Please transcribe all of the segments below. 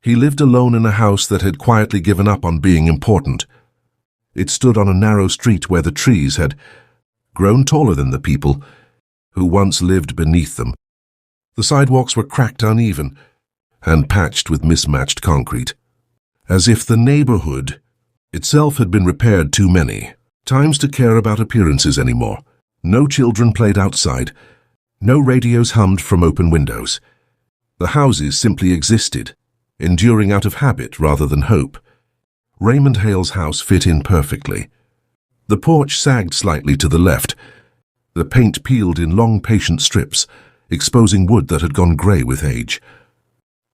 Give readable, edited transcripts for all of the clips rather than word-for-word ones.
He lived alone in a house that had quietly given up on being important. It stood on a narrow street where the trees had grown taller than the people who once lived beneath them. The sidewalks were cracked uneven and patched with mismatched concrete, as if the neighborhood itself had been repaired too many times to care about appearances anymore. No children played outside. No radios hummed from open windows. The houses simply existed, enduring out of habit rather than hope. Raymond Hale's house fit in perfectly. The porch sagged slightly to the left. The paint peeled in long, patient strips, exposing wood that had gone grey with age.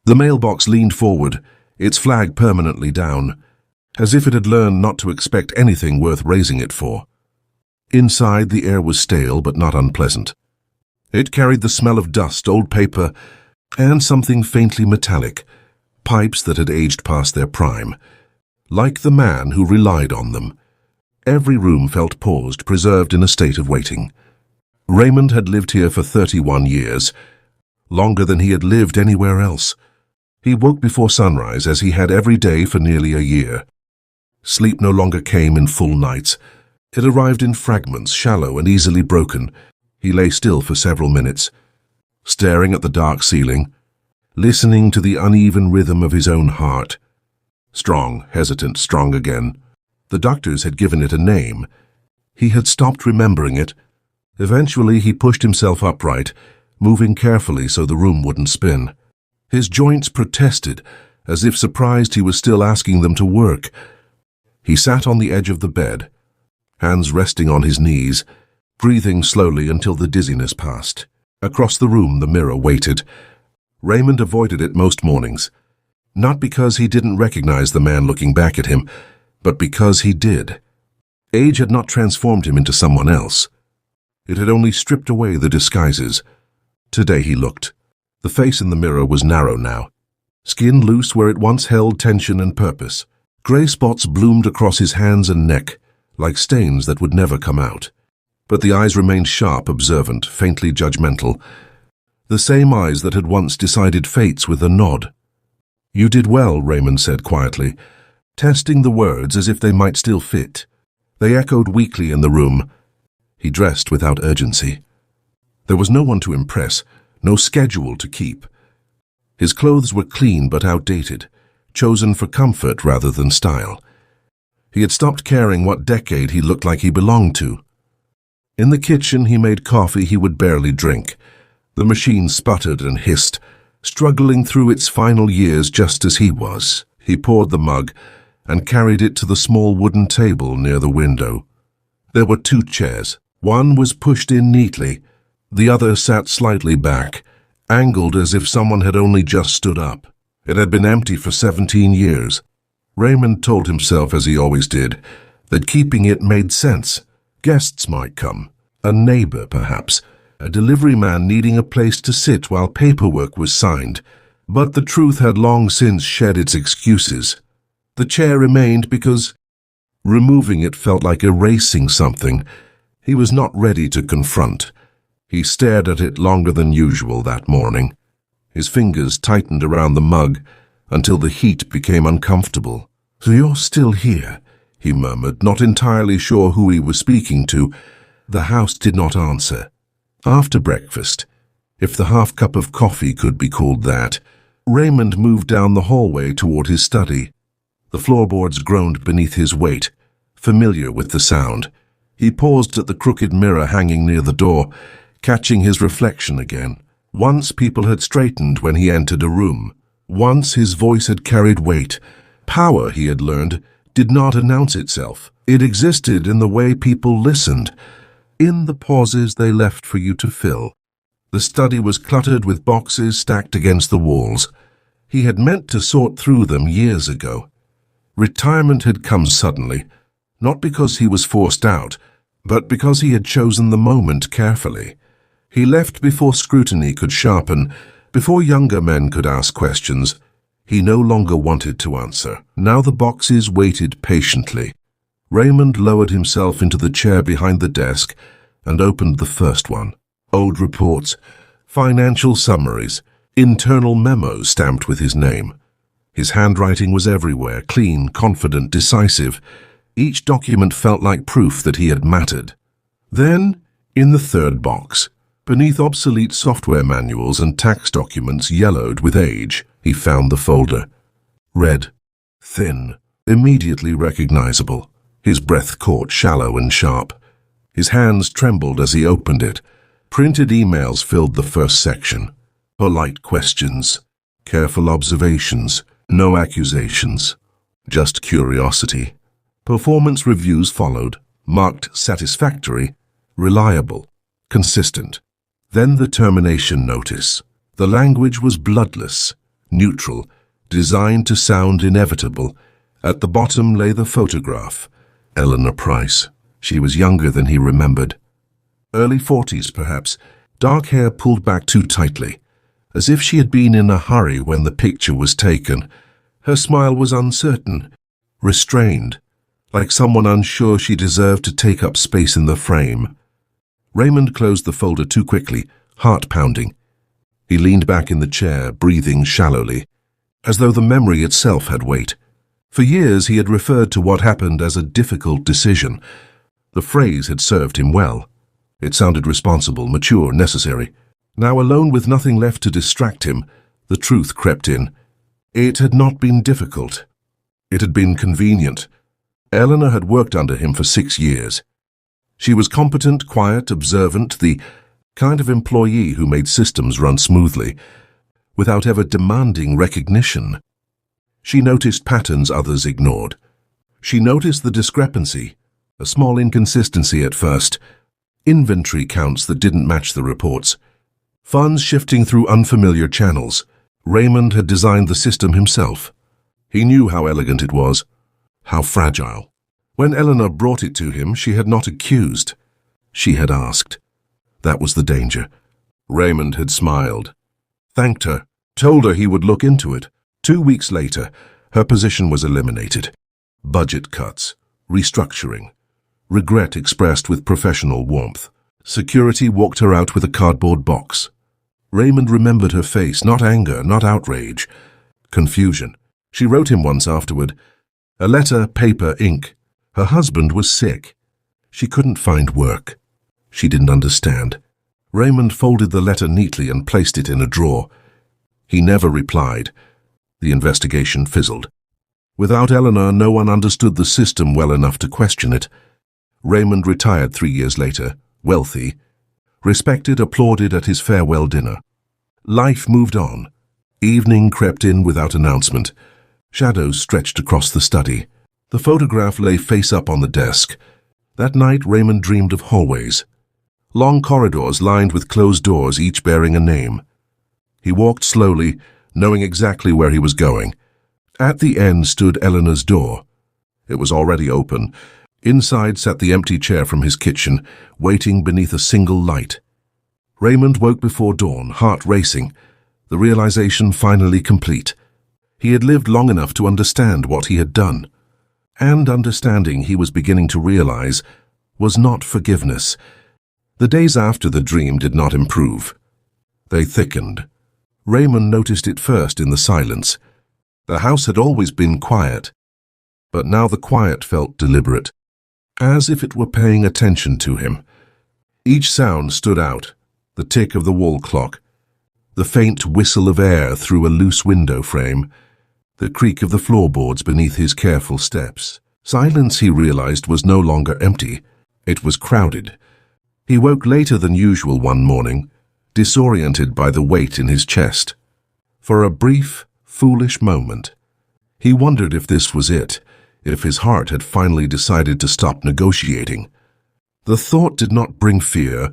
The mailbox leaned forward, its flag permanently down, as if it had learned not to expect anything worth raising it for. Inside, the air was stale but not unpleasant. It carried the smell of dust, old paper, and something faintly metallic, pipes that had aged past their prime. Like the man who relied on them, every room felt paused, preserved in a state of waiting. Raymond had lived here for 31 years, longer than he had lived anywhere else. He woke before sunrise, as he had every day for nearly a year. Sleep no longer came in full nights. It arrived in fragments, shallow and easily broken. He lay still for several minutes, staring at the dark ceiling, listening to the uneven rhythm of his own heart. Strong, hesitant, strong again. The doctors had given it a name. He had stopped remembering it. Eventually, he pushed himself upright, moving carefully so the room wouldn't spin. His joints protested, as if surprised he was still asking them to work. He sat on the edge of the bed, hands resting on his knees, breathing slowly until the dizziness passed. Across the room, the mirror waited. Raymond avoided it most mornings, not because he didn't recognize the man looking back at him, but because he did. Age had not transformed him into someone else. It had only stripped away the disguises. Today he looked. The face in the mirror was narrow now, skin loose where it once held tension and purpose. Gray spots bloomed across his hands and neck, like stains that would never come out. But the eyes remained sharp, observant, faintly judgmental. The same eyes that had once decided fates with a nod. "You did well," Raymond said quietly, testing the words as if they might still fit. They echoed weakly in the room. He dressed without urgency. There was no one to impress, no schedule to keep. His clothes were clean but outdated, chosen for comfort rather than style. He had stopped caring what decade he looked like he belonged to. In the kitchen, he made coffee he would barely drink. The machine sputtered and hissed, struggling through its final years just as he was. He poured the mug and carried it to the small wooden table near the window. There were 2 chairs. One was pushed in neatly. The other sat slightly back, angled as if someone had only just stood up. It had been empty for 17 years. Raymond told himself, as he always did, that keeping it made sense. Guests might come, a neighbor perhaps, a delivery man needing a place to sit while paperwork was signed. But the truth had long since shed its excuses. The chair remained because removing it felt like erasing something he was not ready to confront. He stared at it longer than usual that morning. His fingers tightened around the mug until the heat became uncomfortable. "So you're still here," he murmured, not entirely sure who he was speaking to. The house did not answer. After breakfast, if the half cup of coffee could be called that, Raymond moved down the hallway toward his study. The floorboards groaned beneath his weight, familiar with the sound. He paused at the crooked mirror hanging near the door, catching his reflection again. Once people had straightened when he entered a room. Once his voice had carried weight. Power, he had learned, did not announce itself. It existed in the way people listened, in the pauses they left for you to fill. The study was cluttered with boxes stacked against the walls. He had meant to sort through them years ago. Retirement had come suddenly, not because he was forced out, but because he had chosen the moment carefully. He left before scrutiny could sharpen, before younger men could ask questions. He no longer wanted to answer. Now the boxes waited patiently. Raymond lowered himself into the chair behind the desk and opened the first one. Old reports, financial summaries, internal memos stamped with his name. His handwriting was everywhere, clean, confident, decisive. Each document felt like proof that he had mattered. Then, in the third box, beneath obsolete software manuals and tax documents yellowed with age, he found the folder. Red, thin, immediately recognizable. His breath caught, shallow and sharp. His hands trembled as he opened it. Printed emails filled the first section. Polite questions, careful observations, no accusations, just curiosity. Performance reviews followed, marked satisfactory, reliable, consistent. Then the termination notice. The language was bloodless, neutral, designed to sound inevitable. At the bottom lay the photograph. Eleanor Price. She was younger than he remembered. Early 40s, perhaps, dark hair pulled back too tightly, as if she had been in a hurry when the picture was taken. Her smile was uncertain, restrained, like someone unsure she deserved to take up space in the frame. Raymond closed the folder too quickly, heart pounding. He leaned back in the chair, breathing shallowly, as though the memory itself had weight. For years he had referred to what happened as a difficult decision. The phrase had served him well. It sounded responsible, mature, necessary. Now, alone with nothing left to distract him, the truth crept in. It had not been difficult. It had been convenient. Eleanor had worked under him for 6 years. She was competent, quiet, observant, the kind of employee who made systems run smoothly, without ever demanding recognition. She noticed patterns others ignored. She noticed the discrepancy, a small inconsistency at first, inventory counts that didn't match the reports, funds shifting through unfamiliar channels. Raymond had designed the system himself. He knew how elegant it was, how fragile. When Eleanor brought it to him, she had not accused. She had asked. That was the danger. Raymond had smiled, thanked her, told her he would look into it. 2 weeks later, her position was eliminated. Budget cuts, restructuring, regret expressed with professional warmth. Security walked her out with a cardboard box. Raymond remembered her face, not anger, not outrage, confusion. She wrote him once afterward, a letter, paper, ink. Her husband was sick. She couldn't find work. She didn't understand. Raymond folded the letter neatly and placed it in a drawer. He never replied. The investigation fizzled. Without Eleanor, no one understood the system well enough to question it. Raymond retired 3 years later, wealthy, respected, applauded at his farewell dinner. Life moved on. Evening crept in without announcement. Shadows stretched across the study. The photograph lay face up on the desk. That night, Raymond dreamed of hallways. Long corridors lined with closed doors, each bearing a name. He walked slowly, knowing exactly where he was going. At the end stood Eleanor's door. It was already open. Inside sat the empty chair from his kitchen, waiting beneath a single light. Raymond woke before dawn, heart racing, the realization finally complete. He had lived long enough to understand what he had done. And understanding, he was beginning to realize, was not forgiveness. The days after the dream did not improve. They thickened. Raymond noticed it first in the silence. The house had always been quiet, but now the quiet felt deliberate, as if it were paying attention to him. Each sound stood out, the tick of the wall clock, the faint whistle of air through a loose window frame, the creak of the floorboards beneath his careful steps. Silence, he realized, was no longer empty. It was crowded. He woke later than usual one morning, disoriented by the weight in his chest. For a brief, foolish moment, he wondered if this was it, if his heart had finally decided to stop negotiating. The thought did not bring fear.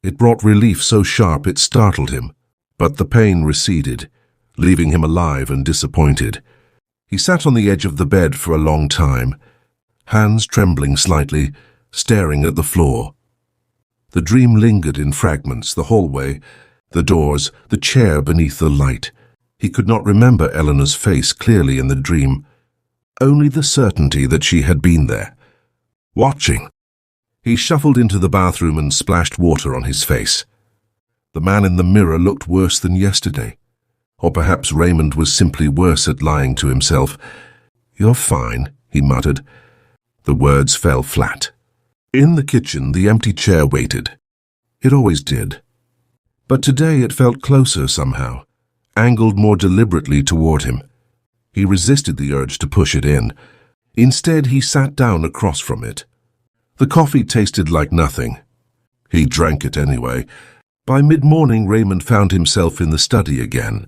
It brought relief so sharp it startled him. But the pain receded, leaving him alive and disappointed. He sat on the edge of the bed for a long time, hands trembling slightly, staring at the floor. The dream lingered in fragments, the hallway, the doors, the chair beneath the light. He could not remember Eleanor's face clearly in the dream, only the certainty that she had been there, watching. He shuffled into the bathroom and splashed water on his face. The man in the mirror looked worse than yesterday. Or perhaps Raymond was simply worse at lying to himself. "You're fine," he muttered. The words fell flat. In the kitchen, the empty chair waited. It always did. But today it felt closer somehow, angled more deliberately toward him. He resisted the urge to push it in. Instead, he sat down across from it. The coffee tasted like nothing. He drank it anyway. By mid-morning, Raymond found himself in the study again,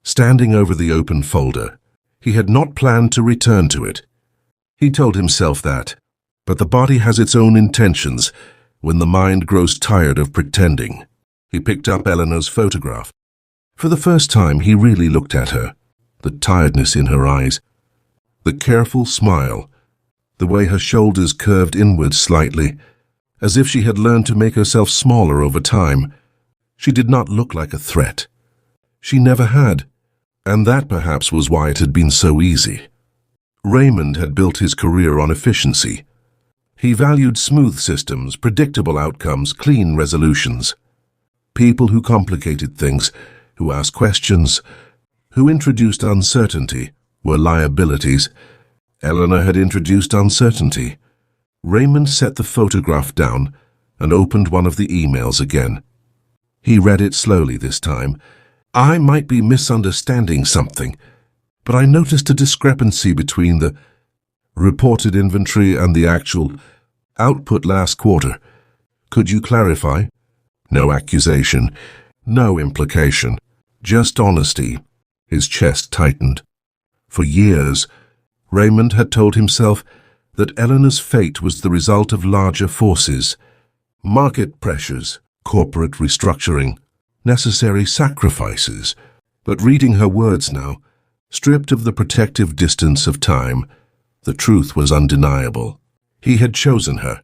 standing over the open folder. He had not planned to return to it. He told himself that, but the body has its own intentions when the mind grows tired of pretending. He picked up Eleanor's photograph. For the first time, he really looked at her, the tiredness in her eyes, the careful smile, the way her shoulders curved inward slightly, as if she had learned to make herself smaller over time. She did not look like a threat. She never had, and that perhaps was why it had been so easy. Raymond had built his career on efficiency. He valued smooth systems, predictable outcomes, clean resolutions. People who complicated things, who asked questions, who introduced uncertainty, were liabilities. Eleanor had introduced uncertainty. Raymond set the photograph down and opened one of the emails again. He read it slowly this time. "I might be misunderstanding something, but I noticed a discrepancy between the reported inventory and the actual output last quarter. Could you clarify?" No accusation, no implication, just honesty. His chest tightened. For years, Raymond had told himself that Eleanor's fate was the result of larger forces, market pressures, corporate restructuring, necessary sacrifices. But reading her words now, stripped of the protective distance of time, the truth was undeniable. He had chosen her.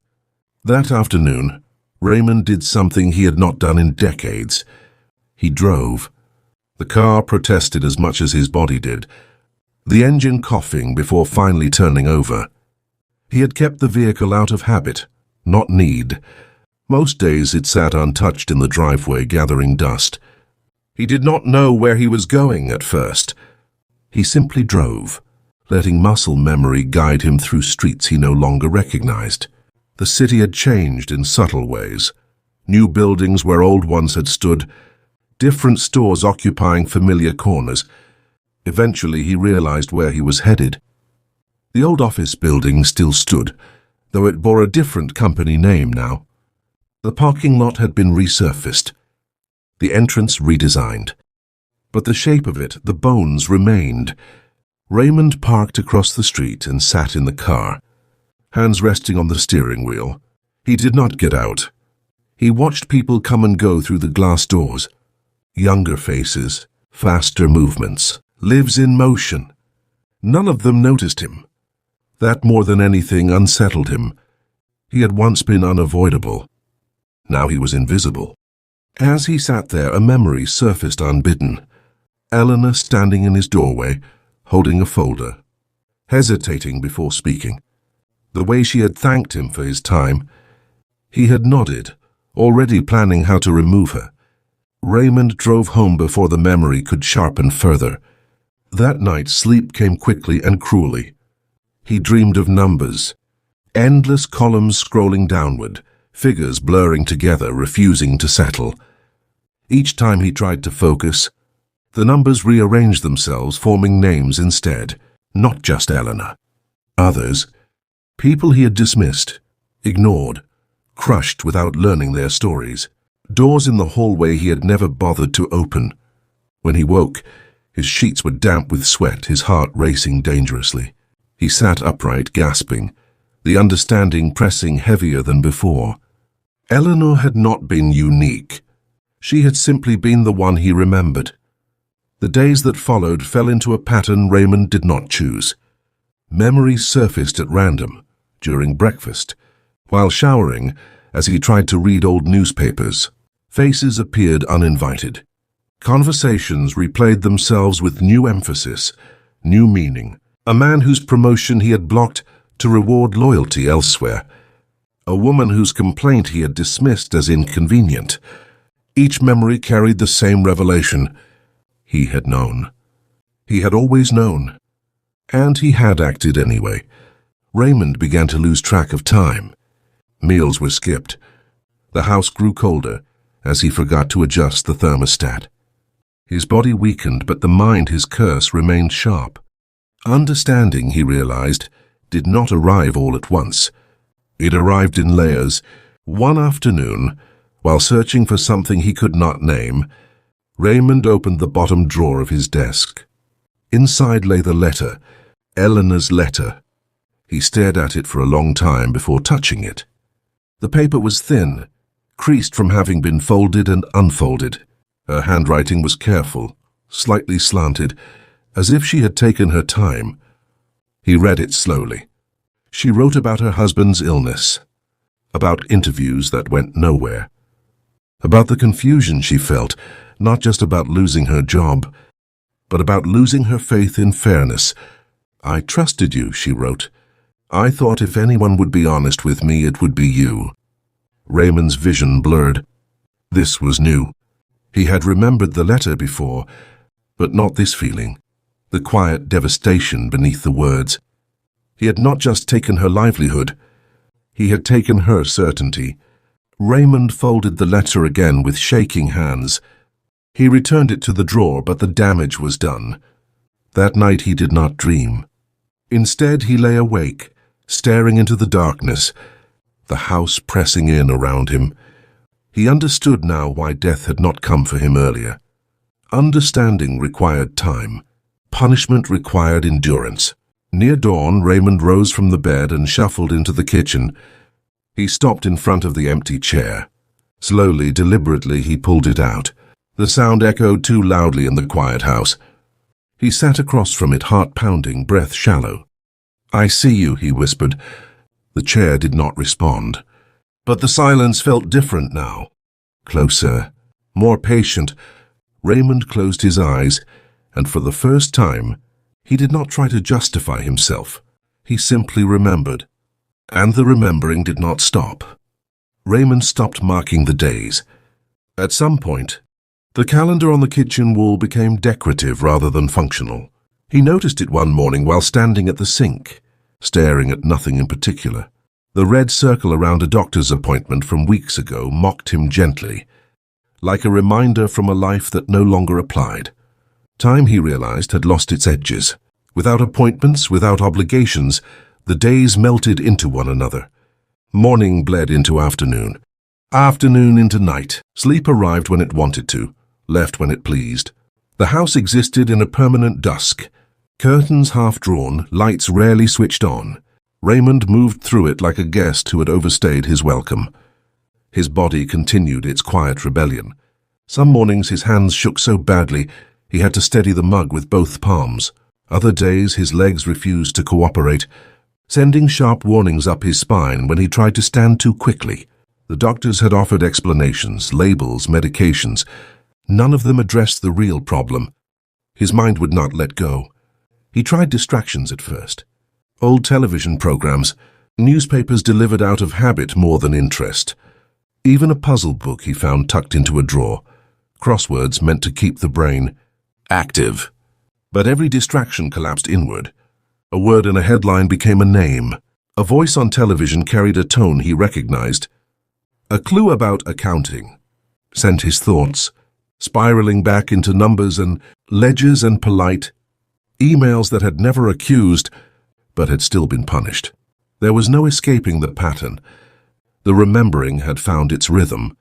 That afternoon, Raymond did something he had not done in decades. He drove. The car protested as much as his body did, the engine coughing before finally turning over. He had kept the vehicle out of habit, not need. Most days it sat untouched in the driveway, gathering dust. He did not know where he was going at first. He simply drove, letting muscle memory guide him through streets he no longer recognized. The city had changed in subtle ways. New buildings where old ones had stood, different stores occupying familiar corners. Eventually he realized where he was headed. The old office building still stood, though it bore a different company name now. The parking lot had been resurfaced, the entrance redesigned. But the shape of it, the bones, remained. Raymond parked across the street and sat in the car, hands resting on the steering wheel. He did not get out. He watched people come and go through the glass doors. Younger faces, faster movements, lives in motion. None of them noticed him. That more than anything unsettled him. He had once been unavoidable. Now he was invisible. As he sat there, a memory surfaced unbidden. Eleanor standing in his doorway, holding a folder, hesitating before speaking. The way she had thanked him for his time. He had nodded, already planning how to remove her. Raymond drove home before the memory could sharpen further. That night, sleep came quickly and cruelly. He dreamed of numbers, endless columns scrolling downward, figures blurring together, refusing to settle. Each time he tried to focus, the numbers rearranged themselves, forming names instead, not just Eleanor. Others, people he had dismissed, ignored, crushed without learning their stories. Doors in the hallway he had never bothered to open. When he woke, his sheets were damp with sweat, his heart racing dangerously. He sat upright, gasping, the understanding pressing heavier than before. Eleanor had not been unique. She had simply been the one he remembered. The days that followed fell into a pattern Raymond did not choose. Memories surfaced at random, during breakfast, while showering, as he tried to read old newspapers. Faces appeared uninvited. Conversations replayed themselves with new emphasis, new meaning. A man whose promotion he had blocked to reward loyalty elsewhere. A woman whose complaint he had dismissed as inconvenient. Each memory carried the same revelation. He had known. He had always known. And he had acted anyway. Raymond began to lose track of time. Meals were skipped. The house grew colder as he forgot to adjust the thermostat. His body weakened, but the mind, his curse, remained sharp. Understanding, he realized, did not arrive all at once. It arrived in layers. One afternoon, while searching for something he could not name, Raymond opened the bottom drawer of his desk. Inside lay the letter, Eleanor's letter. He stared at it for a long time before touching it. The paper was thin, creased from having been folded and unfolded. Her handwriting was careful, slightly slanted, as if she had taken her time. He read it slowly. She wrote about her husband's illness, about interviews that went nowhere, about the confusion she felt, not just about losing her job, but about losing her faith in fairness. "I trusted you," she wrote. "I thought if anyone would be honest with me, it would be you." Raymond's vision blurred. This was new. He had remembered the letter before, but not this feeling, the quiet devastation beneath the words. He had not just taken her livelihood, he had taken her certainty. Raymond folded the letter again with shaking hands. He returned it to the drawer, but the damage was done. That night he did not dream. Instead, he lay awake, staring into the darkness, the house pressing in around him. He understood now why death had not come for him earlier. Understanding required time. Punishment required endurance. Near dawn, Raymond rose from the bed and shuffled into the kitchen. He stopped in front of the empty chair. Slowly, deliberately, he pulled it out. The sound echoed too loudly in the quiet house. He sat across from it, heart pounding, breath shallow. "I see you," he whispered. The chair did not respond. But the silence felt different now. Closer, more patient. Raymond closed his eyes, and for the first time, he did not try to justify himself. He simply remembered. And the remembering did not stop. Raymond stopped marking the days. At some point, the calendar on the kitchen wall became decorative rather than functional. He noticed it one morning while standing at the sink, staring at nothing in particular. The red circle around a doctor's appointment from weeks ago mocked him gently, like a reminder from a life that no longer applied. Time, he realized, had lost its edges. Without appointments, without obligations, the days melted into one another. Morning bled into afternoon, afternoon into night. Sleep arrived when it wanted to, left when it pleased. The house existed in a permanent dusk. Curtains half drawn, lights rarely switched on. Raymond moved through it like a guest who had overstayed his welcome. His body continued its quiet rebellion. Some mornings his hands shook so badly he had to steady the mug with both palms. Other days his legs refused to cooperate, sending sharp warnings up his spine when he tried to stand too quickly. The doctors had offered explanations, labels, medications. None of them addressed the real problem. His mind would not let go. He tried distractions at first. Old television programs, newspapers delivered out of habit more than interest. Even a puzzle book he found tucked into a drawer. Crosswords meant to keep the brain active. But every distraction collapsed inward. A word in a headline became a name. A voice on television carried a tone he recognized. A clue about accounting sent his thoughts spiraling back into numbers and ledgers and polite emails that had never accused, but had still been punished. There was no escaping the pattern. The remembering had found its rhythm.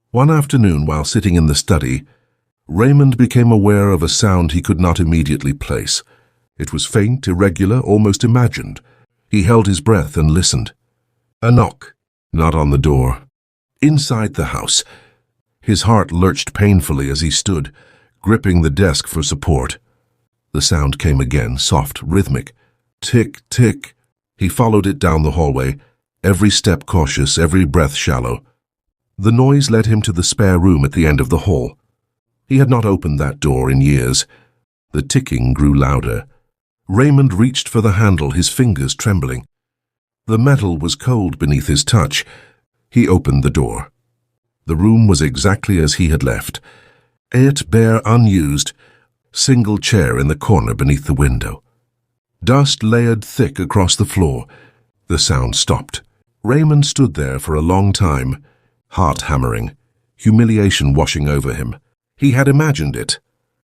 One afternoon, while sitting in the study, Raymond became aware of a sound he could not immediately place. It was faint, irregular, almost imagined. He held his breath and listened. A knock, not on the door. Inside the house. His heart lurched painfully as he stood, gripping the desk for support. The sound came again, soft, rhythmic. Tick, tick. He followed it down the hallway, every step cautious, every breath shallow. The noise led him to the spare room at the end of the hall. He had not opened that door in years. The ticking grew louder. Raymond reached for the handle, his fingers trembling. The metal was cold beneath his touch. He opened the door. The room was exactly as he had left. It bare, unused, single chair in the corner beneath the window. Dust layered thick across the floor. The sound stopped. Raymond stood there for a long time, heart hammering, humiliation washing over him. He had imagined it.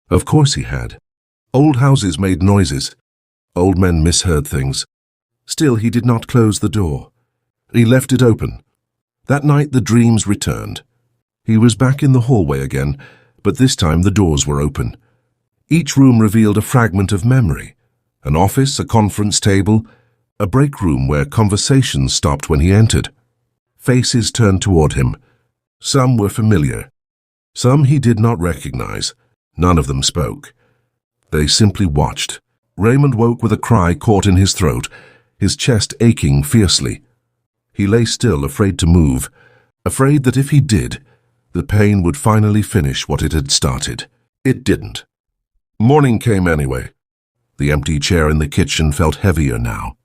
Of course he had. Old houses made noises. Old men misheard things. Still, he did not close the door. He left it open. That night the dreams returned. He was back in the hallway again, but this time the doors were open. Each room revealed a fragment of memory. An office, a conference table, a break room where conversations stopped when he entered. Faces turned toward him. Some were familiar. Some he did not recognize. None of them spoke. They simply watched. Raymond woke with a cry caught in his throat, his chest aching fiercely. He lay still, afraid to move, afraid that if he did, the pain would finally finish what it had started. It didn't. Morning came anyway. The empty chair in the kitchen felt heavier now.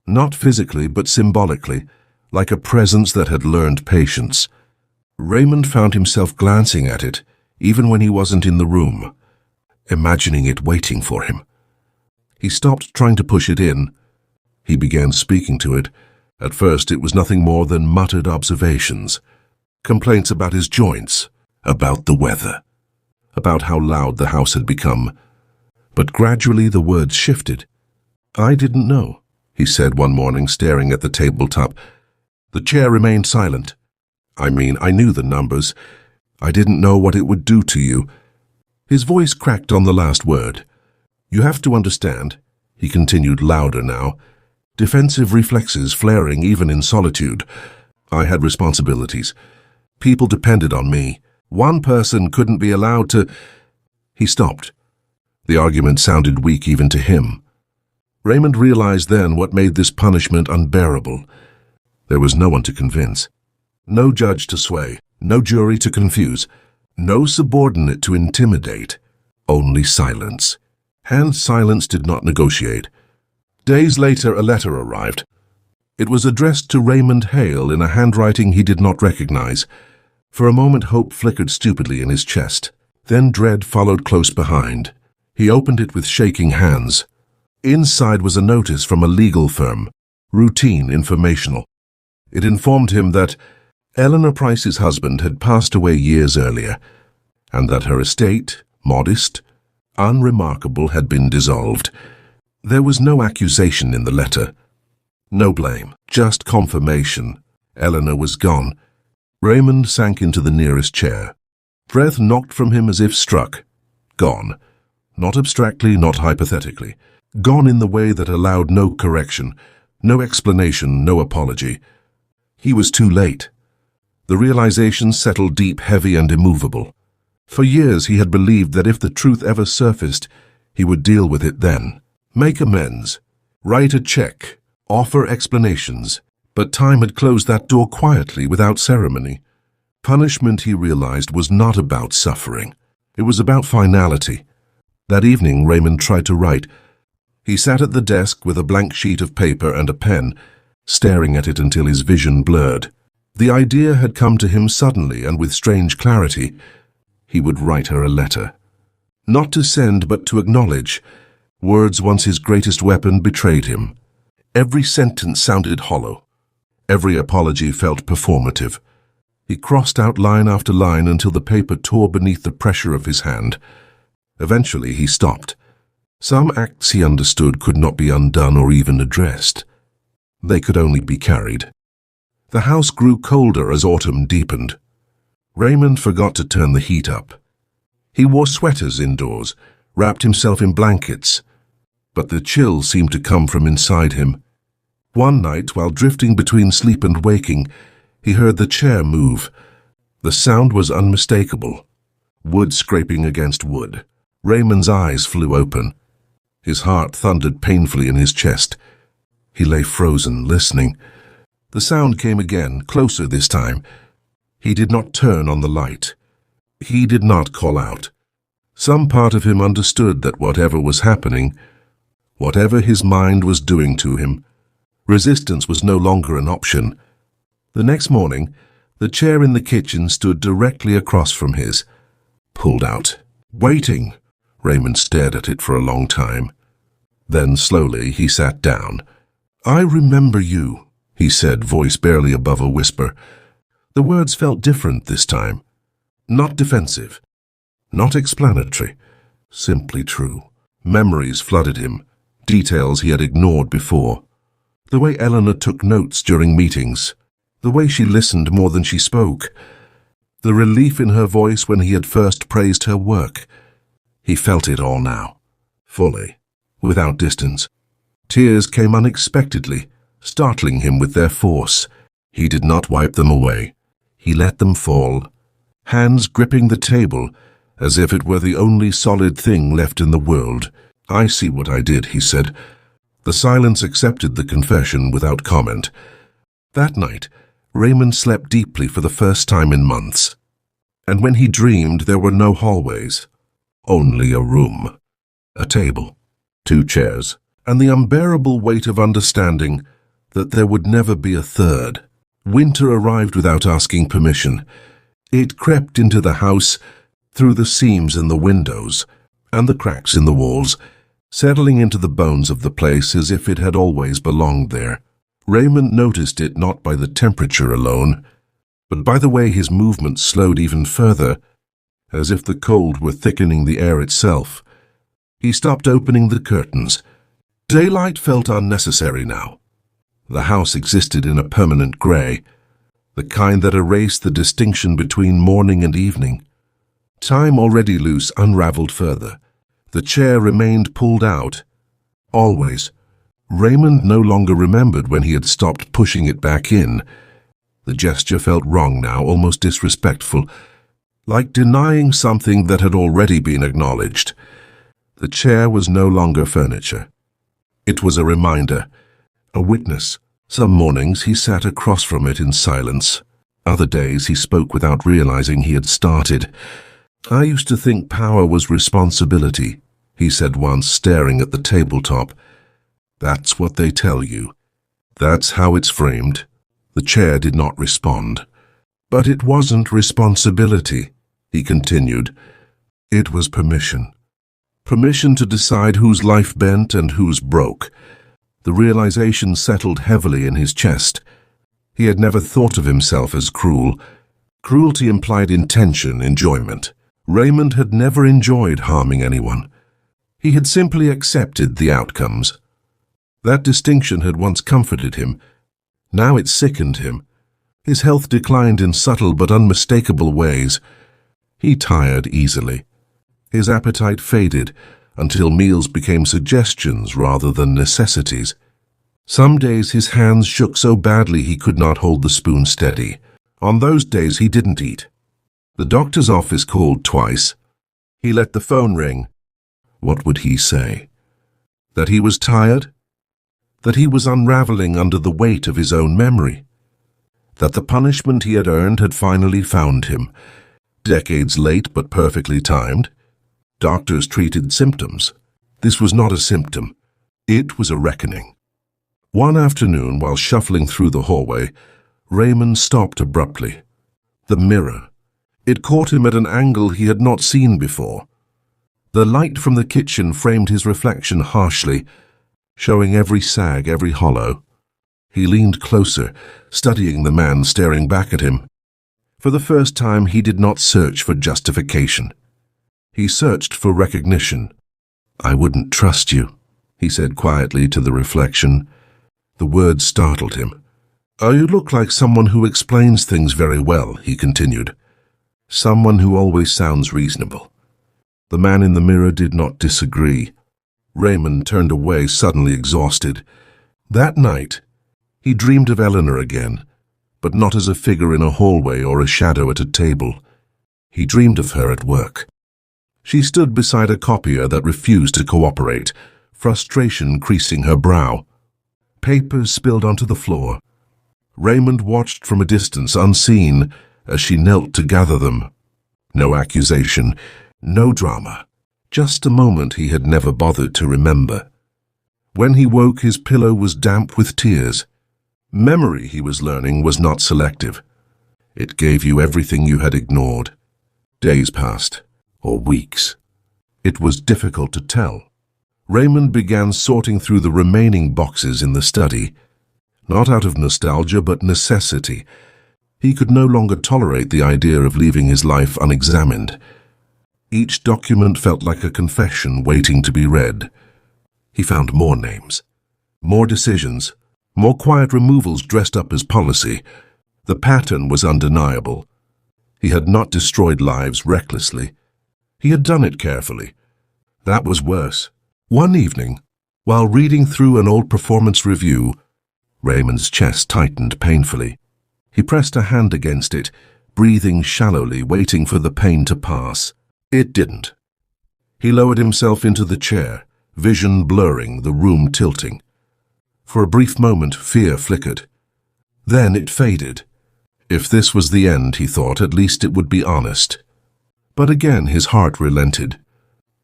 Not physically, but symbolically, like a presence that had learned patience. Raymond found himself glancing at it, even when he wasn't in the room, imagining it waiting for him. He stopped trying to push it in. He began speaking to it. At first it was nothing more than muttered observations, complaints about his joints, about the weather, about how loud the house had become. But gradually the words shifted. "I didn't know," he said one morning, staring at the tabletop. The chair remained silent. "I knew the numbers. I didn't know what it would do to you." His voice cracked on the last word. "You have to understand," he continued louder now, defensive reflexes flaring even in solitude. "I had responsibilities. People depended on me. One person couldn't be allowed to—" He stopped. The argument sounded weak even to him. Raymond realized then what made this punishment unbearable. There was no one to convince. No judge to sway. No jury to confuse. No subordinate to intimidate. Only silence. And silence did not negotiate. Days later, a letter arrived. It was addressed to Raymond Hale in a handwriting he did not recognize. For a moment, hope flickered stupidly in his chest. Then dread followed close behind. He opened it with shaking hands. Inside was a notice from a legal firm, routine, informational. It informed him that Eleanor Price's husband had passed away years earlier, and that her estate, modest, unremarkable, had been dissolved. There was no accusation in the letter. No blame, just confirmation. Eleanor was gone. Raymond sank into the nearest chair. Breath knocked from him as if struck. Gone. Not abstractly, not hypothetically. Gone in the way that allowed no correction, no explanation, no apology. He was too late. The realization settled deep, heavy, and immovable. For years he had believed that if the truth ever surfaced, he would deal with it then. Make amends. Write a check. Offer explanations. But time had closed that door quietly, without ceremony. Punishment, he realized, was not about suffering. It was about finality. That evening, Raymond tried to write. He sat at the desk with a blank sheet of paper and a pen, staring at it until his vision blurred. The idea had come to him suddenly and with strange clarity. He would write her a letter. Not to send, but to acknowledge. Words, once his greatest weapon, betrayed him. Every sentence sounded hollow. Every apology felt performative. He crossed out line after line until the paper tore beneath the pressure of his hand. Eventually he stopped. Some acts, he understood, could not be undone or even addressed. They could only be carried. The house grew colder as autumn deepened. Raymond forgot to turn the heat up. He wore sweaters indoors, wrapped himself in blankets, but the chill seemed to come from inside him. One night, while drifting between sleep and waking, he heard the chair move. The sound was unmistakable. Wood scraping against wood. Raymond's eyes flew open. His heart thundered painfully in his chest. He lay frozen, listening. The sound came again, closer this time. He did not turn on the light. He did not call out. Some part of him understood that whatever was happening, whatever his mind was doing to him, resistance was no longer an option. The next morning, the chair in the kitchen stood directly across from his, pulled out, waiting. Raymond stared at it for a long time. Then slowly he sat down. "I remember you," he said, voice barely above a whisper. The words felt different this time. Not defensive, not explanatory, simply true. Memories flooded him, details he had ignored before. The way Eleanor took notes during meetings, the way she listened more than she spoke, the relief in her voice when he had first praised her work. He felt it all now, fully, without distance. Tears came unexpectedly, startling him with their force. He did not wipe them away. He let them fall, hands gripping the table, as if it were the only solid thing left in the world. "I see what I did," he said. The silence accepted the confession without comment. That night, Raymond slept deeply for the first time in months. And when he dreamed, there were no hallways, only a room, a table, 2 chairs, and the unbearable weight of understanding that there would never be a third. Winter arrived without asking permission. It crept into the house through the seams in the windows and the cracks in the walls, settling into the bones of the place as if it had always belonged there. Raymond noticed it not by the temperature alone, but by the way his movements slowed even further, as if the cold were thickening the air itself. He stopped opening the curtains. Daylight felt unnecessary now. The house existed in a permanent grey, the kind that erased the distinction between morning and evening. Time already loose unraveled further. The chair remained pulled out. Always. Raymond no longer remembered when he had stopped pushing it back in. The gesture felt wrong now, almost disrespectful, like denying something that had already been acknowledged. The chair was no longer furniture. It was a reminder, a witness. Some mornings he sat across from it in silence. Other days he spoke without realizing he had started. "I used to think power was responsibility," he said once, staring at the tabletop. "That's what they tell you. That's how it's framed." The chair did not respond. "But it wasn't responsibility," he continued. "It was permission. Permission to decide whose life bent and whose broke." The realization settled heavily in his chest. He had never thought of himself as cruel. Cruelty implied intention, enjoyment. Raymond had never enjoyed harming anyone. He had simply accepted the outcomes. That distinction had once comforted him. Now it sickened him. His health declined in subtle but unmistakable ways. He tired easily. His appetite faded until meals became suggestions rather than necessities. Some days his hands shook so badly he could not hold the spoon steady. On those days he didn't eat. The doctor's office called twice. He let the phone ring. What would he say? That he was tired? That he was unraveling under the weight of his own memory? That the punishment he had earned had finally found him? Decades late but perfectly timed? Doctors treated symptoms. This was not a symptom. It was a reckoning. One afternoon, while shuffling through the hallway, Raymond stopped abruptly. The mirror. It caught him at an angle he had not seen before. The light from the kitchen framed his reflection harshly, showing every sag, every hollow. He leaned closer, studying the man staring back at him. For the first time, he did not search for justification. He searched for recognition. "I wouldn't trust you," he said quietly to the reflection. The words startled him. "Oh, you look like someone who explains things very well," he continued. "Someone who always sounds reasonable." The man in the mirror did not disagree. Raymond turned away, suddenly exhausted. That night, he dreamed of Eleanor again, but not as a figure in a hallway or a shadow at a table. He dreamed of her at work. She stood beside a copier that refused to cooperate, frustration creasing her brow. Papers spilled onto the floor. Raymond watched from a distance, unseen, as she knelt to gather them. No accusation, no drama, just a moment he had never bothered to remember. When he woke, his pillow was damp with tears. Memory, he was learning, was not selective. It gave you everything you had ignored. Days passed, or weeks. It was difficult to tell. Raymond began sorting through the remaining boxes in the study, not out of nostalgia but necessity. He could no longer tolerate the idea of leaving his life unexamined. Each document felt like a confession waiting to be read. He found more names, more decisions, more quiet removals dressed up as policy. The pattern was undeniable. He had not destroyed lives recklessly. He had done it carefully. That was worse. One evening, while reading through an old performance review, Raymond's chest tightened painfully. He pressed a hand against it, breathing shallowly, waiting for the pain to pass. It didn't. He lowered himself into the chair, vision blurring, the room tilting. For a brief moment, fear flickered. Then it faded. If this was the end, he thought, at least it would be honest. But again his heart relented.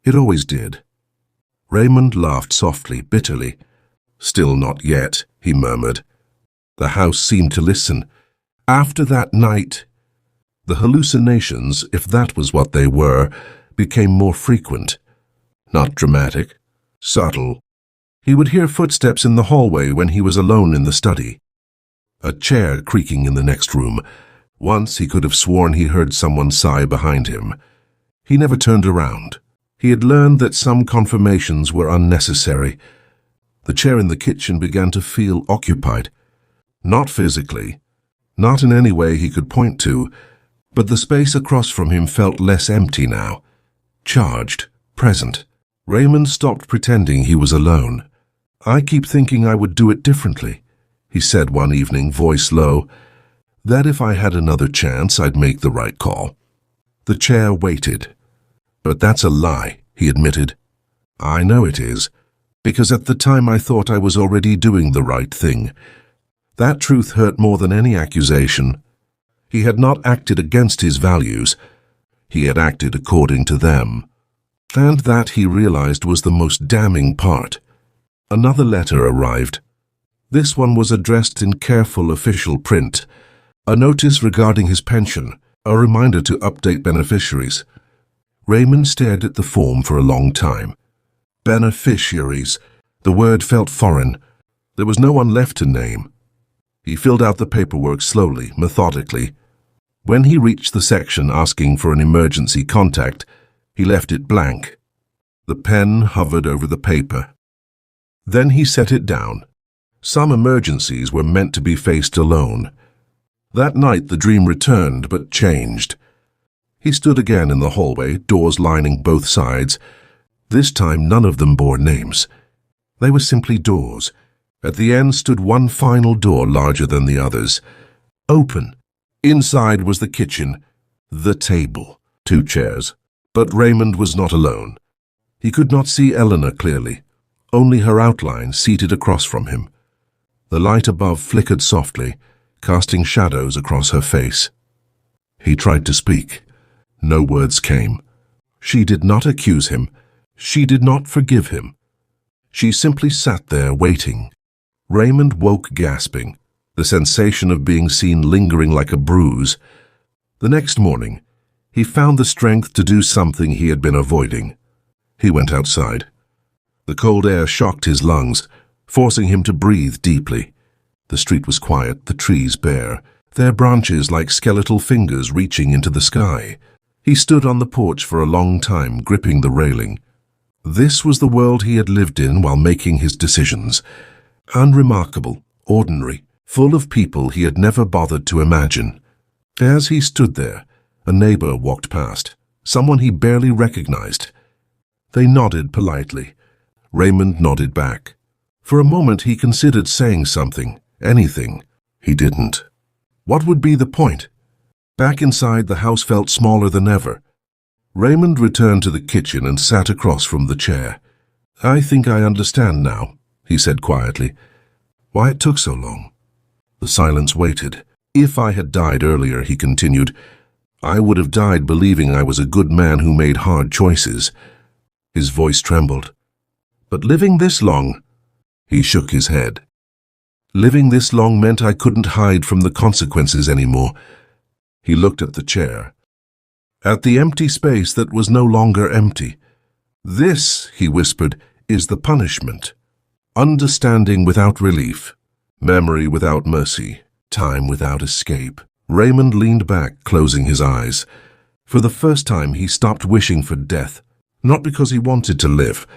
It always did. Raymond laughed softly, bitterly. "Still not yet," he murmured. The house seemed to listen. After that night, the hallucinations, if that was what they were, became more frequent. Not dramatic, subtle. He would hear footsteps in the hallway when he was alone in the study. A chair creaking in the next room. Once he could have sworn he heard someone sigh behind him. He never turned around. He had learned that some confirmations were unnecessary. The chair in the kitchen began to feel occupied. Not physically, not in any way he could point to, but the space across from him felt less empty now. Charged, present. Raymond stopped pretending he was alone. "I keep thinking I would do it differently," he said one evening, voice low. "That if I had another chance, I'd make the right call." The chair waited. "But that's a lie," he admitted. "I know it is, because at the time I thought I was already doing the right thing." That truth hurt more than any accusation. He had not acted against his values. He had acted according to them. And that, he realized, was the most damning part. Another letter arrived. This one was addressed in careful official print. A notice regarding his pension, a reminder to update beneficiaries. Raymond stared at the form for a long time. Beneficiaries. The word felt foreign. There was no one left to name. He filled out the paperwork slowly, methodically. When he reached the section asking for an emergency contact, he left it blank. The pen hovered over the paper. Then he set it down. Some emergencies were meant to be faced alone. That night the dream returned, but changed. He stood again in the hallway, doors lining both sides. This time none of them bore names. They were simply doors. At the end stood one final door larger than the others. Open. Inside was the kitchen, the table, 2 chairs. But Raymond was not alone. He could not see Eleanor clearly, only her outline seated across from him. The light above flickered softly, casting shadows across her face. He tried to speak. No words came. She did not accuse him. She did not forgive him. She simply sat there waiting. Raymond woke gasping, the sensation of being seen lingering like a bruise. The next morning, he found the strength to do something he had been avoiding. He went outside. The cold air shocked his lungs, forcing him to breathe deeply. The street was quiet, the trees bare, their branches like skeletal fingers reaching into the sky. He stood on the porch for a long time, gripping the railing. This was the world he had lived in while making his decisions. Unremarkable, ordinary, full of people he had never bothered to imagine. As he stood there, a neighbor walked past, someone he barely recognized. They nodded politely. Raymond nodded back. For a moment he considered saying something, anything. He didn't. What would be the point? Back inside, the house felt smaller than ever. Raymond returned to the kitchen and sat across from the chair. "I think I understand now," he said quietly. "Why it took so long." The silence waited. "If I had died earlier," he continued, "I would have died believing I was a good man who made hard choices." His voice trembled. "But living this long," he shook his head. "Living this long meant I couldn't hide from the consequences anymore." He looked at the chair, at the empty space that was no longer empty. "This," he whispered, "is the punishment. Understanding without relief, memory without mercy, time without escape." Raymond leaned back, closing his eyes. For the first time, he stopped wishing for death, not because he wanted to live,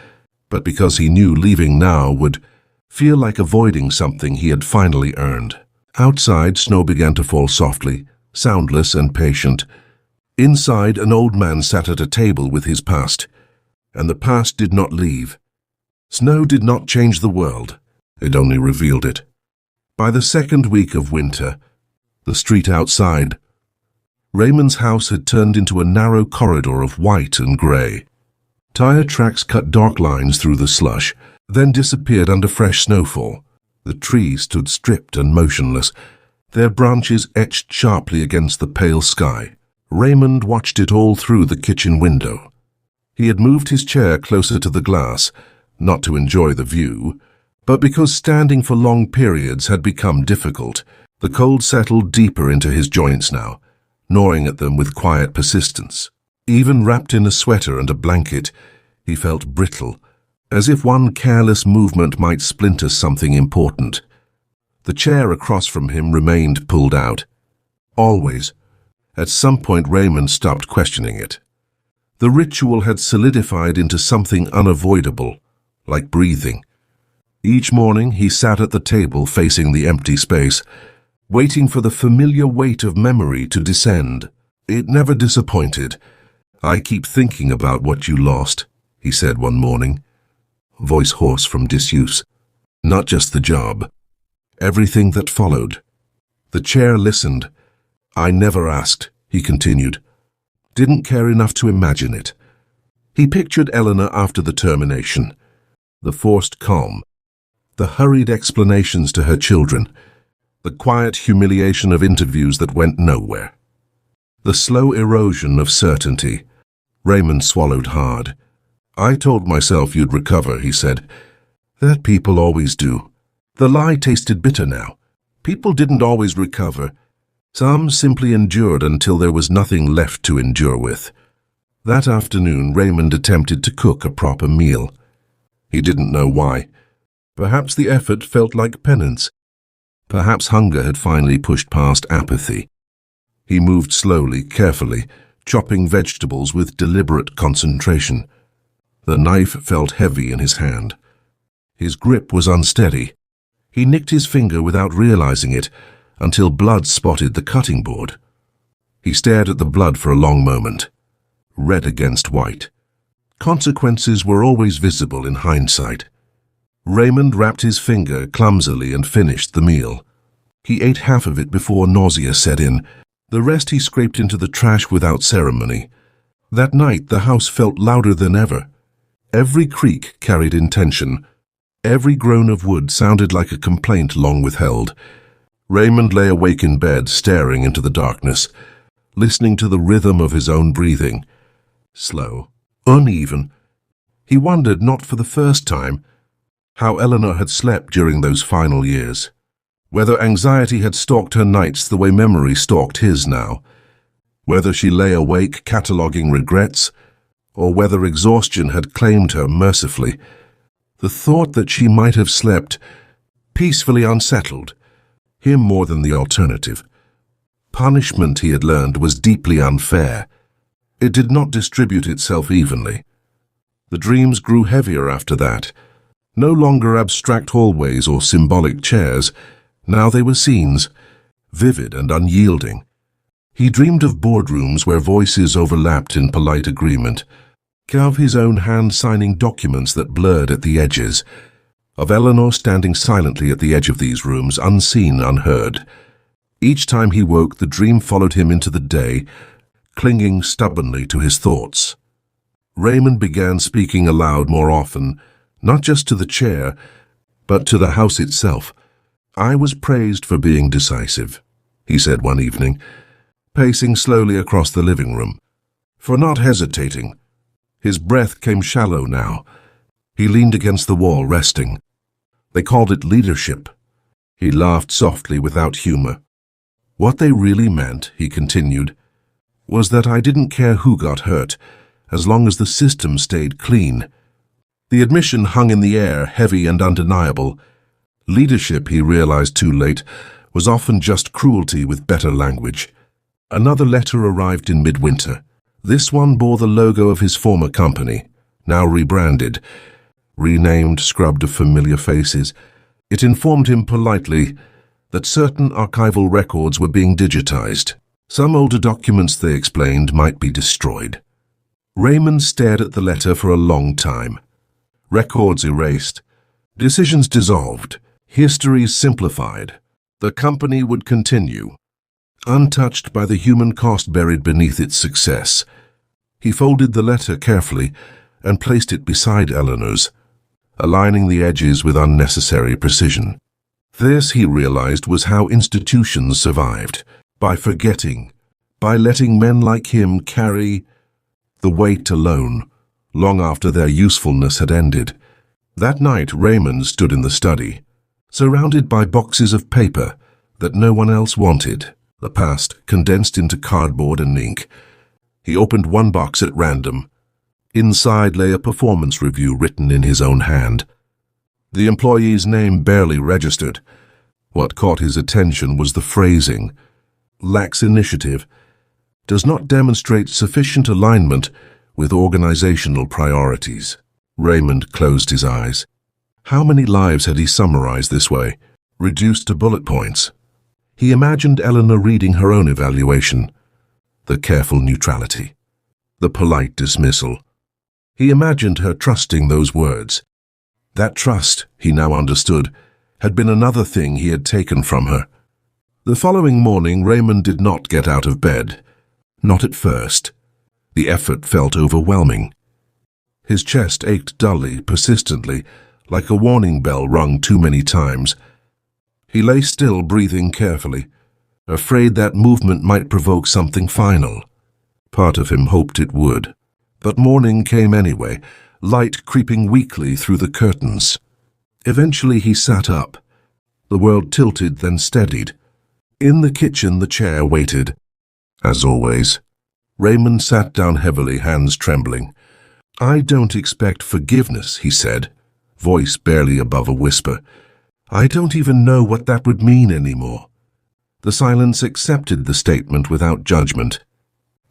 but because he knew leaving now would feel like avoiding something he had finally earned. Outside, snow began to fall softly, soundless and patient. Inside, an old man sat at a table with his past, and the past did not leave. Snow did not change the world, it only revealed it. By the second week of winter, the street outside, Raymond's house had turned into a narrow corridor of white and grey. Tire tracks cut dark lines through the slush, then disappeared under fresh snowfall. The trees stood stripped and motionless, their branches etched sharply against the pale sky. Raymond watched it all through the kitchen window. He had moved his chair closer to the glass, not to enjoy the view, but because standing for long periods had become difficult. The cold settled deeper into his joints now, gnawing at them with quiet persistence. Even wrapped in a sweater and a blanket, he felt brittle, as if one careless movement might splinter something important. The chair across from him remained pulled out. Always. At some point, Raymond stopped questioning it. The ritual had solidified into something unavoidable, like breathing. Each morning, he sat at the table facing the empty space, waiting for the familiar weight of memory to descend. It never disappointed. "I keep thinking about what you lost," he said one morning, voice hoarse from disuse. "Not just the job. Everything that followed." The chair listened. "I never asked," he continued. "Didn't care enough to imagine it." He pictured Eleanor after the termination. The forced calm. The hurried explanations to her children. The quiet humiliation of interviews that went nowhere. The slow erosion of certainty. Raymond swallowed hard. "I told myself you'd recover," he said. "That people always do." The lie tasted bitter now. People didn't always recover. Some simply endured until there was nothing left to endure with. That afternoon, Raymond attempted to cook a proper meal. He didn't know why. Perhaps the effort felt like penance. Perhaps hunger had finally pushed past apathy. He moved slowly, carefully, chopping vegetables with deliberate concentration. The knife felt heavy in his hand. His grip was unsteady. He nicked his finger without realizing it, until blood spotted the cutting board. He stared at the blood for a long moment, red against white. Consequences were always visible in hindsight. Raymond wrapped his finger clumsily and finished the meal. He ate half of it before nausea set in. The rest he scraped into the trash without ceremony. That night the house felt louder than ever. Every creak carried intention. Every groan of wood sounded like a complaint long withheld. Raymond lay awake in bed, staring into the darkness, listening to the rhythm of his own breathing. Slow, uneven. He wondered, not for the first time, how Eleanor had slept during those final years. Whether anxiety had stalked her nights the way memory stalked his now. Whether she lay awake cataloguing regrets, or whether exhaustion had claimed her mercifully. The thought that she might have slept peacefully unsettled him more than the alternative. Punishment, he had learned, was deeply unfair. It did not distribute itself evenly. The dreams grew heavier after that. No longer abstract hallways or symbolic chairs. Now they were scenes, vivid and unyielding. He dreamed of boardrooms where voices overlapped in polite agreement, of his own hand signing documents that blurred at the edges, of Eleanor standing silently at the edge of these rooms, unseen, unheard. Each time he woke, the dream followed him into the day, clinging stubbornly to his thoughts. Raymond began speaking aloud more often, not just to the chair, but to the house itself. "I was praised for being decisive," he said one evening, pacing slowly across the living room, "for not hesitating." His breath came shallow now. He leaned against the wall, resting. They called it leadership. He laughed softly without humor. "What they really meant," he continued, "was that I didn't care who got hurt. as long as the system stayed clean. The admission hung in the air, heavy and undeniable. Leadership, he realized too late, was often just cruelty with better language. Another letter arrived in midwinter. This one bore the logo of his former company, now rebranded, renamed, scrubbed of familiar faces. It informed him politely that certain archival records were being digitized. Some older documents, they explained, might be destroyed. Raymond stared at the letter for a long time. Records erased, decisions dissolved, histories simplified. The company would continue, untouched by the human cost buried beneath its success. He folded the letter carefully and placed it beside Eleanor's, aligning the edges with unnecessary precision. This, he realized, was how institutions survived, by forgetting, by letting men like him carry the weight alone, long after their usefulness had ended. That night, Raymond stood in the study, surrounded by boxes of paper that no one else wanted, the past condensed into cardboard and ink. He opened one box at random. Inside lay a performance review written in his own hand. The employee's name barely registered. What caught his attention was the phrasing. Lacks initiative. Does not demonstrate sufficient alignment with organizational priorities. Raymond closed his eyes. How many lives had he summarized this way, reduced to bullet points? He imagined Eleanor reading her own evaluation. The careful neutrality. The polite dismissal. He imagined her trusting those words. That trust, he now understood, had been another thing he had taken from her. The following morning, Raymond did not get out of bed. Not at first. The effort felt overwhelming. His chest ached dully, persistently, like a warning bell rung too many times. He lay still, breathing carefully, afraid that movement might provoke something final. Part of him hoped it would. But morning came anyway, light creeping weakly through the curtains. Eventually he sat up. The world tilted, then steadied. In the kitchen the chair waited. As always, Raymond sat down heavily, hands trembling. "I don't expect forgiveness," he said, voice barely above a whisper. "I don't even know what that would mean anymore." The silence accepted the statement without judgment.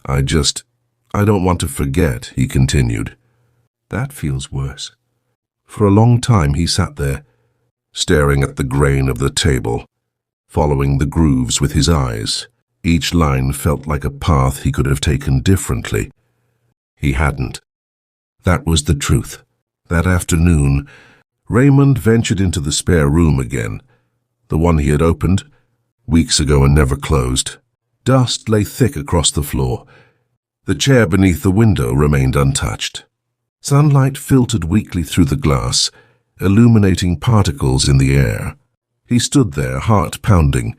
I don't want to forget," he continued. "That feels worse." For a long time he sat there, staring at the grain of the table, following the grooves with his eyes. Each line felt like a path he could have taken differently. He hadn't. That was the truth. That afternoon, Raymond ventured into the spare room again, the one he had opened weeks ago and never closed. Dust lay thick across the floor. The chair beneath the window remained untouched. Sunlight filtered weakly through the glass, illuminating particles in the air. He stood there, heart pounding,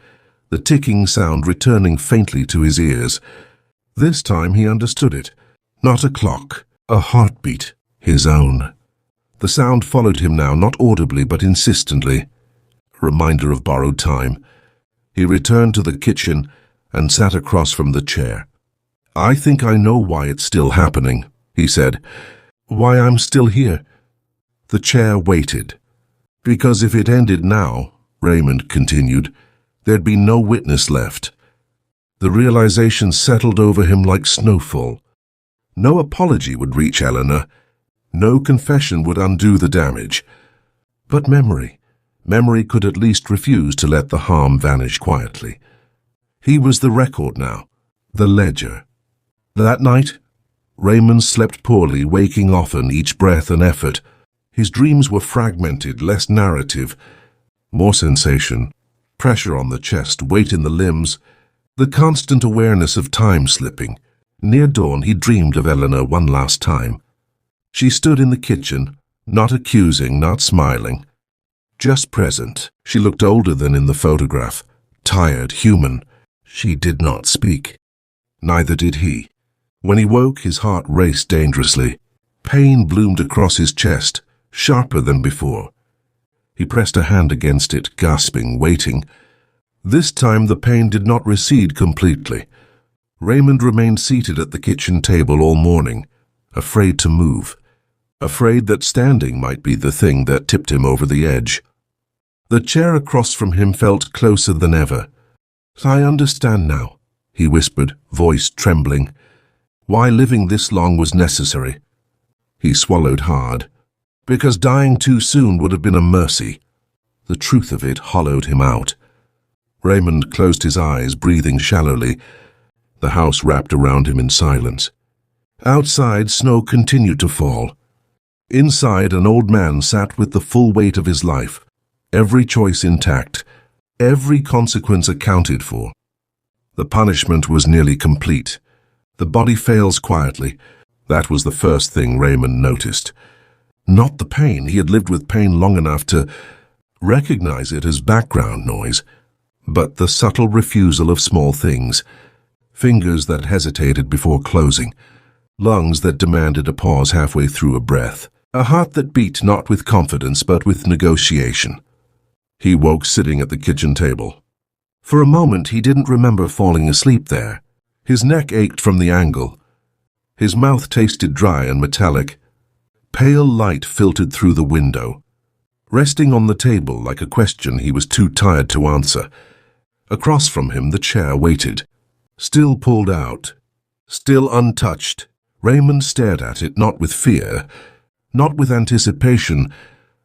the ticking sound returning faintly to his ears. This time he understood it. Not a clock, a heartbeat, his own. The sound followed him now, not audibly but insistently. A reminder of borrowed time. He returned to the kitchen and sat across from the chair. "I think I know why it's still happening," he said. "Why I'm still here." The chair waited. "Because if it ended now," Raymond continued, "there'd be no witness left." The realization settled over him like snowfall. No apology would reach Eleanor. No confession would undo the damage. But memory could at least refuse to let the harm vanish quietly. He was the record now, the ledger. That night, Raymond slept poorly, waking often, each breath an effort. His dreams were fragmented, less narrative, more sensation, pressure on the chest, weight in the limbs, the constant awareness of time slipping. Near dawn, he dreamed of Eleanor one last time. She stood in the kitchen, not accusing, not smiling, just present. She looked older than in the photograph, tired, human. She did not speak. Neither did he. When he woke, his heart raced dangerously. Pain bloomed across his chest, sharper than before. He pressed a hand against it, gasping, waiting. This time the pain did not recede completely. Raymond remained seated at the kitchen table all morning, afraid to move, afraid that standing might be the thing that tipped him over the edge. The chair across from him felt closer than ever. "I understand now," he whispered, voice trembling. "Why living this long was necessary." He swallowed hard, because dying too soon would have been a mercy. The truth of it hollowed him out. Raymond closed his eyes, breathing shallowly. The house wrapped around him in silence. Outside, snow continued to fall. Inside, an old man sat with the full weight of his life, every choice intact, every consequence accounted for. The punishment was nearly complete. The body fails quietly. That was the first thing Raymond noticed. Not the pain. He had lived with pain long enough to recognize it as background noise, but the subtle refusal of small things. Fingers that hesitated before closing, lungs that demanded a pause halfway through a breath, a heart that beat not with confidence but with negotiation. He woke sitting at the kitchen table. For a moment he didn't remember falling asleep there. His neck ached from the angle. His mouth tasted dry and metallic. Pale light filtered through the window, resting on the table like a question he was too tired to answer. Across from him the chair waited, still pulled out, still untouched. Raymond stared at it, not with fear, not with anticipation,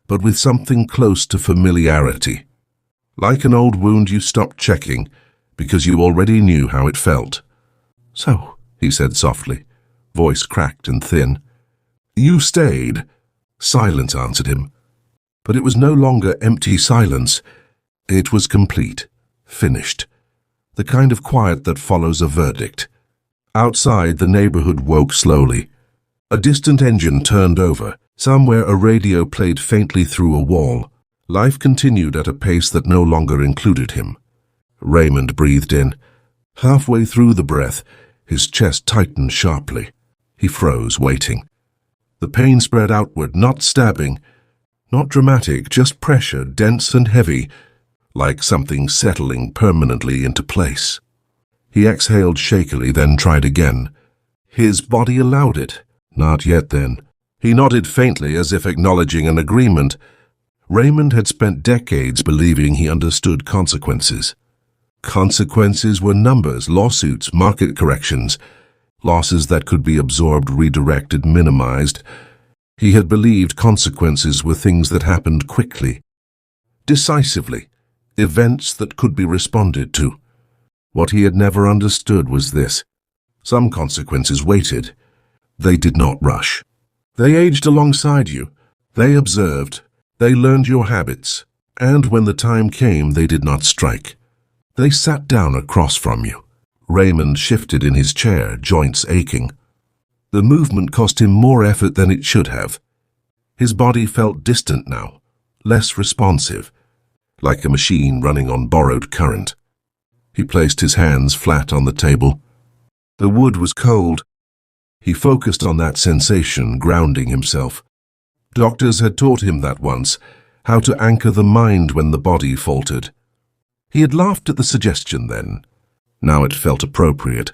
but with something close to familiarity. Like an old wound you stopped checking because you already knew how it felt. "So," he said softly, voice cracked and thin. "You stayed." Silence answered him. But it was no longer empty silence. It was complete, finished. The kind of quiet that follows a verdict. Outside, the neighborhood woke slowly. A distant engine turned over. Somewhere a radio played faintly through a wall. Life continued at a pace that no longer included him. Raymond breathed in. Halfway through the breath, his chest tightened sharply. He froze, waiting. The pain spread outward, not stabbing, not dramatic, just pressure, dense and heavy, like something settling permanently into place. He exhaled shakily, then tried again. His body allowed it. Not yet, then. He nodded faintly, as if acknowledging an agreement. Raymond had spent decades believing he understood consequences. Consequences were numbers, lawsuits, market corrections, losses that could be absorbed, redirected, minimized. He had believed consequences were things that happened quickly, decisively, events that could be responded to. What he had never understood was this. Some consequences waited. They did not rush. They aged alongside you. They observed. They learned your habits. And when the time came, they did not strike. They sat down across from you. Raymond shifted in his chair, joints aching. The movement cost him more effort than it should have. His body felt distant now, less responsive, like a machine running on borrowed current. He placed his hands flat on the table. The wood was cold. He focused on that sensation, grounding himself. Doctors had taught him that once, how to anchor the mind when the body faltered. He had laughed at the suggestion then. Now it felt appropriate.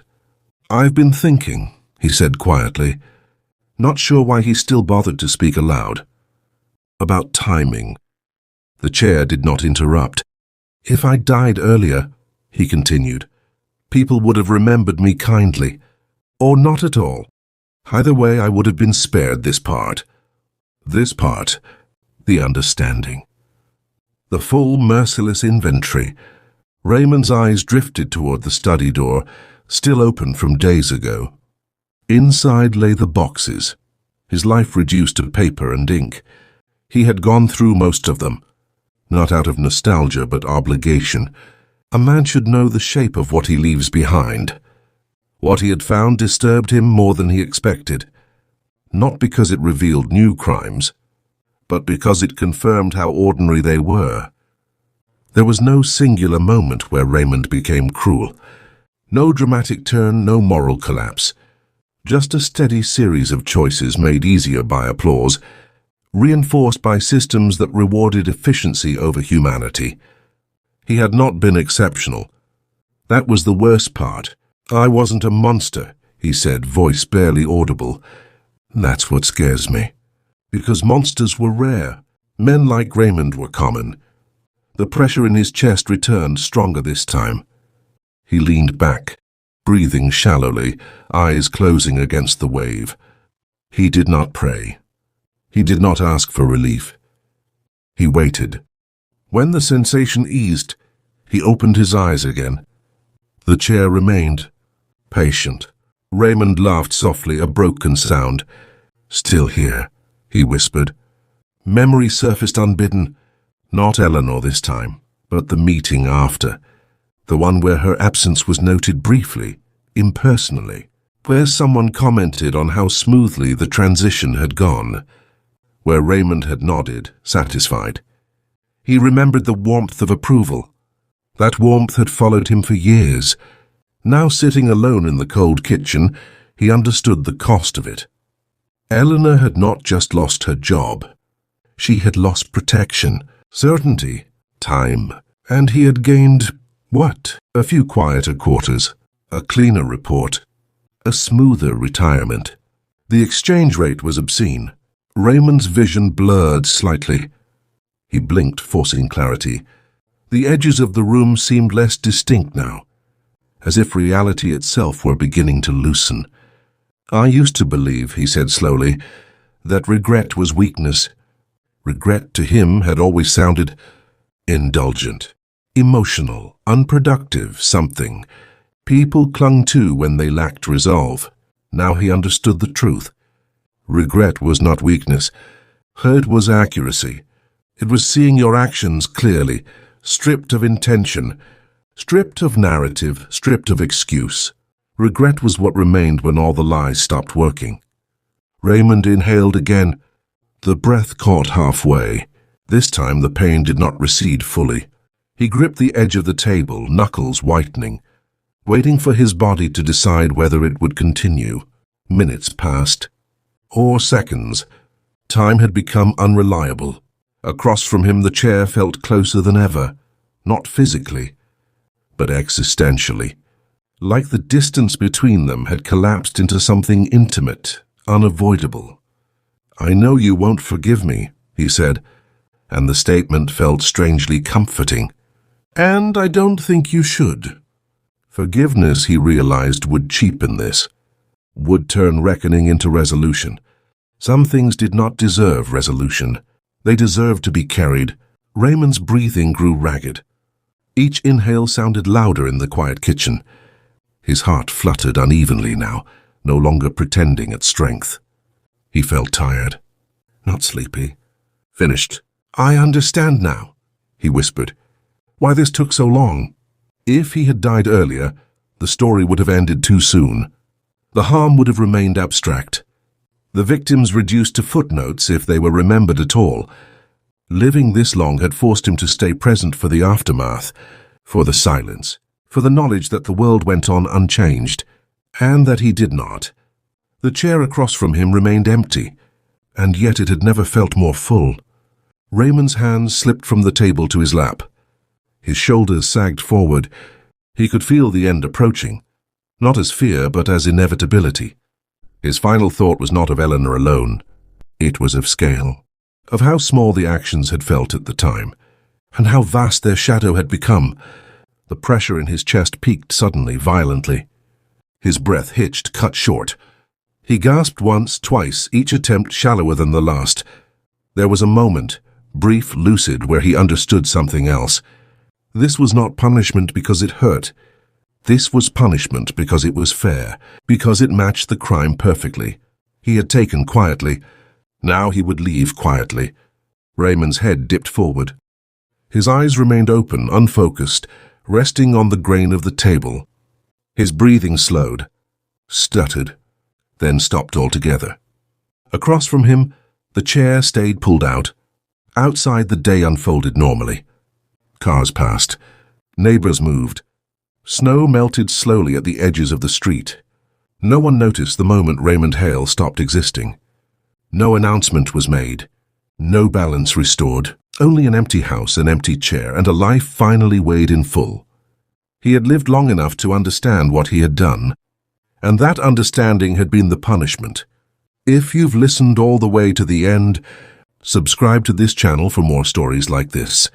"I've been thinking," he said quietly, not sure why he still bothered to speak aloud. "About timing." The chair did not interrupt. "If I died earlier," he continued, "people would have remembered me kindly, or not at all. Either way, I would have been spared this part. This part, the understanding. The full, merciless inventory." Raymond's eyes drifted toward the study door, still open from days ago. Inside lay the boxes, his life reduced to paper and ink. He had gone through most of them, not out of nostalgia but obligation. A man should know the shape of what he leaves behind. What he had found disturbed him more than he expected, not because it revealed new crimes, but because it confirmed how ordinary they were. There was no singular moment where Raymond became cruel. No dramatic turn, no moral collapse. Just a steady series of choices made easier by applause, reinforced by systems that rewarded efficiency over humanity. He had not been exceptional. That was the worst part. "I wasn't a monster," he said, voice barely audible. That's what scares me. Because monsters were rare. Men like Raymond were common. The pressure in his chest returned, stronger this time. He leaned back, breathing shallowly, eyes closing against the wave. He did not pray. He did not ask for relief. He waited. When the sensation eased, he opened his eyes again. The chair remained, patient. Raymond laughed softly, a broken sound. "Still here," he whispered. Memory surfaced unbidden. Not Eleanor this time, but the meeting after. The one where her absence was noted briefly, impersonally. Where someone commented on how smoothly the transition had gone. Where Raymond had nodded, satisfied. He remembered the warmth of approval. That warmth had followed him for years. Now sitting alone in the cold kitchen, he understood the cost of it. Eleanor had not just lost her job. She had lost protection, certainty, time, and he had gained, what? A few quieter quarters, a cleaner report, a smoother retirement. The exchange rate was obscene. Raymond's vision blurred slightly. He blinked, forcing clarity. The edges of the room seemed less distinct now, as if reality itself were beginning to loosen. "I used to believe," he said slowly, "that regret was weakness. Regret to him had always sounded indulgent, emotional, unproductive, something people clung to when they lacked resolve. Now he understood the truth. Regret was not weakness. Hurt was accuracy. It was seeing your actions clearly, stripped of intention, stripped of narrative, stripped of excuse. Regret was what remained when all the lies stopped working. Raymond inhaled again. The breath caught halfway. This time the pain did not recede fully. He gripped the edge of the table, knuckles whitening, waiting for his body to decide whether it would continue. Minutes passed. Or seconds. Time had become unreliable. Across from him the chair felt closer than ever, not physically, but existentially. Like the distance between them had collapsed into something intimate, unavoidable. "I know you won't forgive me," he said, and the statement felt strangely comforting. "And I don't think you should." Forgiveness, he realized, would cheapen this, would turn reckoning into resolution. Some things did not deserve resolution. They deserved to be carried. Raymond's breathing grew ragged. Each inhale sounded louder in the quiet kitchen. His heart fluttered unevenly now, no longer pretending at strength. He felt tired, not sleepy. Finished. "I understand now," he whispered. "Why this took so long. If he had died earlier, the story would have ended too soon. The harm would have remained abstract. The victims reduced to footnotes if they were remembered at all. Living this long had forced him to stay present for the aftermath, for the silence, for the knowledge that the world went on unchanged, and that he did not. The chair across from him remained empty, and yet it had never felt more full. Raymond's hands slipped from the table to his lap. His shoulders sagged forward. He could feel the end approaching, not as fear but as inevitability. His final thought was not of Eleanor alone. It was of scale, of how small the actions had felt at the time, and how vast their shadow had become. The pressure in his chest peaked suddenly, violently. His breath hitched, cut short. He gasped once, twice, each attempt shallower than the last. There was a moment, brief, lucid, where he understood something else. This was not punishment because it hurt. This was punishment because it was fair, because it matched the crime perfectly. He had taken quietly. Now he would leave quietly. Raymond's head dipped forward. His eyes remained open, unfocused, resting on the grain of the table. His breathing slowed, stuttered, then stopped altogether. Across from him, the chair stayed pulled out. Outside, the day unfolded normally. Cars passed. Neighbors moved. Snow melted slowly at the edges of the street. No one noticed the moment Raymond Hale stopped existing. No announcement was made. No balance restored. Only an empty house, an empty chair, and a life finally weighed in full. He had lived long enough to understand what he had done, and that understanding had been the punishment. If you've listened all the way to the end, subscribe to this channel for more stories like this.